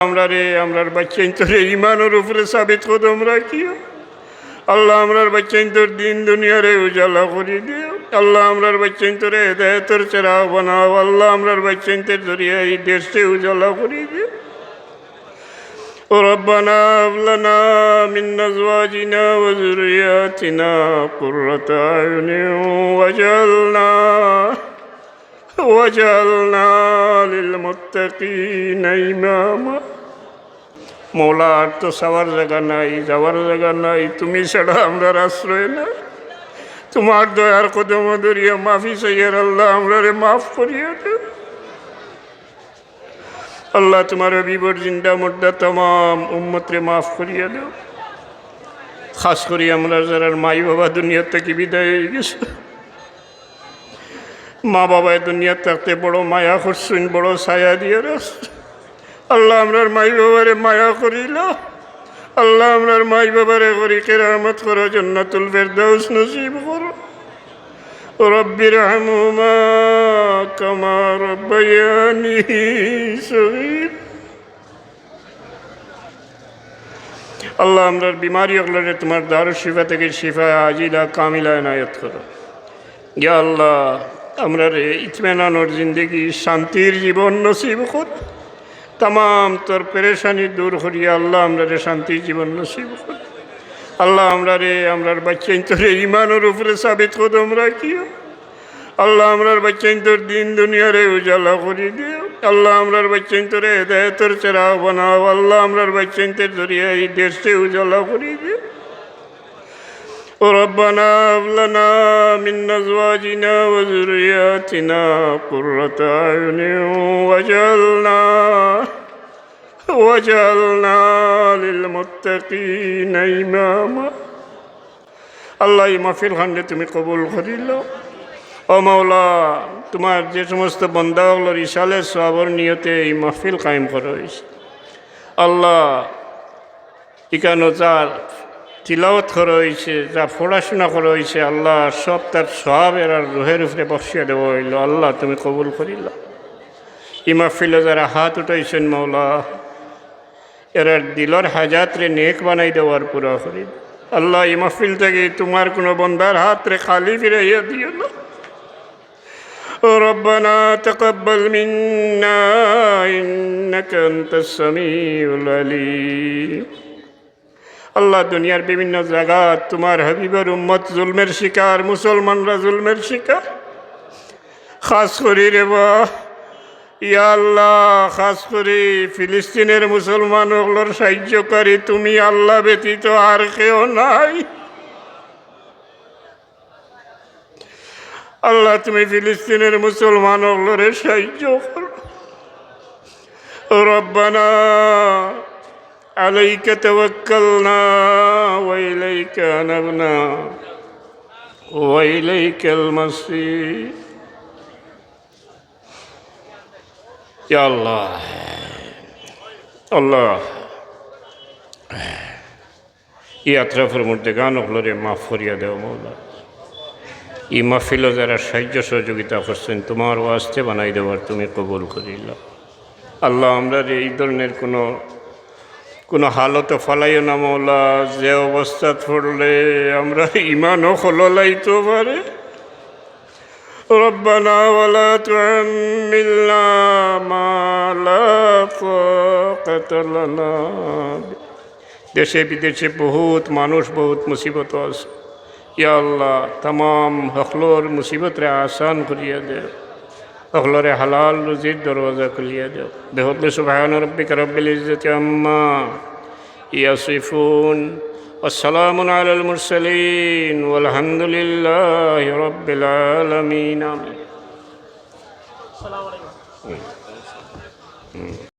আমরা রে আমরার বাচ্চা তোর ইমানের উপরে সাবিত কদম রাখিও আল্লাহ। আমরার বাচ্চা তোর দিন দুনিয়ারে উজালা করে দিও আল্লাহ। আমরার বাচ্চা তোর হেদায়েতের চেরাগ বানাও আল্লাহ। আমরার বাচ্চা তোর জরিয়া এই দেশে উজালা করে দিও। ربنا هب لنا من أزواجنا وذرياتنا قرة أعين واجعلنا للمتقين إماما। মৌলা আর তো সবার জায়গা নাই, যাওয়ার জায়গা নাই, তুমি ছাড়া আমরা আশ্রয় না। তোমার দয়ার কদম ধরিয়া মাফি চাইয়ার আল্লাহ আমরা মাফ করিয়া দেও আল্লাহ। তোমার বিবর জিন্দা মুর্দা तमाम উম্মতরে মাফ করিয়া দেও। খাস করি আমরা যারা মাই বাবা দুনিয়া থেকে বিদায় হয়ে গেছে, মা বাবা দুনিয়া থাকতে বড় মায়া করছেন, বড় ছায়া দিয়ে রাখছে আল্লাহ। আমরার মাই বাবারে মায়া করিল আল্লাহ। আমরার মাই বাবারে করি কেরামত করো, জান্নাতুল ফেরদাউস নসিব করো। রব্বিরহামহুমা কামা রাব্বায়ানি সগীরা। আল্লাহ আমরার বিমারি ওগুলোরে তোমার দারুশ শিফা থেকে শিফা আজিলা কামিলা এনায়ত করো। ইয়া আল্লাহ আমরার ইতমেনানোর জিন্দগি শান্তির জীবন নসিব করো। तमाम তোর পেরেশানি দূর করিয়া আল্লাহ আমরা শান্তি জীবন নসিব কর আল্লাহ। আমরার বাচ্চা তোর ইমানের উপরে সাবিত কদম রাখিও আল্লাহ। আমরার বাচ্চা তোর দিন দুনিয়ারে উজালা করে দিও আল্লাহ। আমরার বাচ্চা তোর হেদায়েতের চেরাগ বানাও আল্লাহ। আমরার বাচ্চা তোর জরিয়া এই দেশে উজালা করে দিও। ربنا هب لنا من أزواجنا وذرياتنا قرة أعين واجعلنا للمتقين إماما। আল্লাহ এই মাহফিল খান্ডে তুমি কবুল করিল। ও মাওলা তোমার যে সমস্ত বান্দাগুলোর ইসালে সওয়াবের নিয়তে এই মাহফিল কায়েম করা হয়েছে আল্লাহ, এখানে যার তিলাওয়াত করা হয়েছে, যা পড়াশোনা করা হয়েছে আল্লাহ সব তার সওয়াব এর রুহের উপরে বসিয়ে দেওয়া হইল আল্লাহ, তুমি কবুল করিল। এই মাহফিলে যারা হাত উঠাইছেন মাওলা এরা দিলর হাজাতরে নেক বানাই দেওয়ার পুরা করি আল্লাহ। এই মাহফিল থেকে তোমার কোনো বন্দার হাতরে খালি ফিরাইয়া দিও না। ربنا تقبل منا إنك أنت السميع العليم। আল্লাহ দুনিয়ার বিভিন্ন জায়গা তোমার হাবিবের উম্মত জুলমের শিকার, মুসলমানরা জুলমের শিকার। খাস করি রে বা ইয়া আল্লাহ, খাস করে ফিলিস্তিনের মুসলমানগুলোর সাহায্যকারী তুমি আল্লাহ ব্যতীত আর কেউ নাই আল্লাহ। তুমি ফিলিস্তিনের মুসলমানগুলোরে সাহায্য করো। রব্বানা আলাইকা তাওয়াক্কালনা ওয়া ইলাইকা আনাবনা ওয়া ইলাইকাল মাসির। ইয়া আল্লাহ আল্লাহ এই আত্রাফের মধ্যে গান হলরে মাফ করিয়া দেও মৌলা। এই মাহফিলও যারা সাহায্য সহযোগিতা করছেন তোমার ওয়াস্তে বানাই দেওয়ার তুমি কবুল করিল আল্লাহ। আমরা এই ধরনের কোনো হালতে ফলাইও না মৌলা, যে অবস্থা পড়লে আমরা ইমানও খোলাইতে পারে। ربنا ولا تحملنا ما لا طاقة لنا। দেশে বিদেশে বহুত মানুষ বহুত মুসিবত আছে ইয়া আল্লাহ। तमाम হকলোর মুসিবতরে আসান করিয়া দেও, হকলোরে হালাল রুজির দরওয়াজা খুলিয়া দেও। বেহদে সুবহান রাব্বিকা রব্বিল ইজ্জাতি আম্মা ইয়াসিফুন والسلام على المرسلين والحمد لله رب العالمين آمين।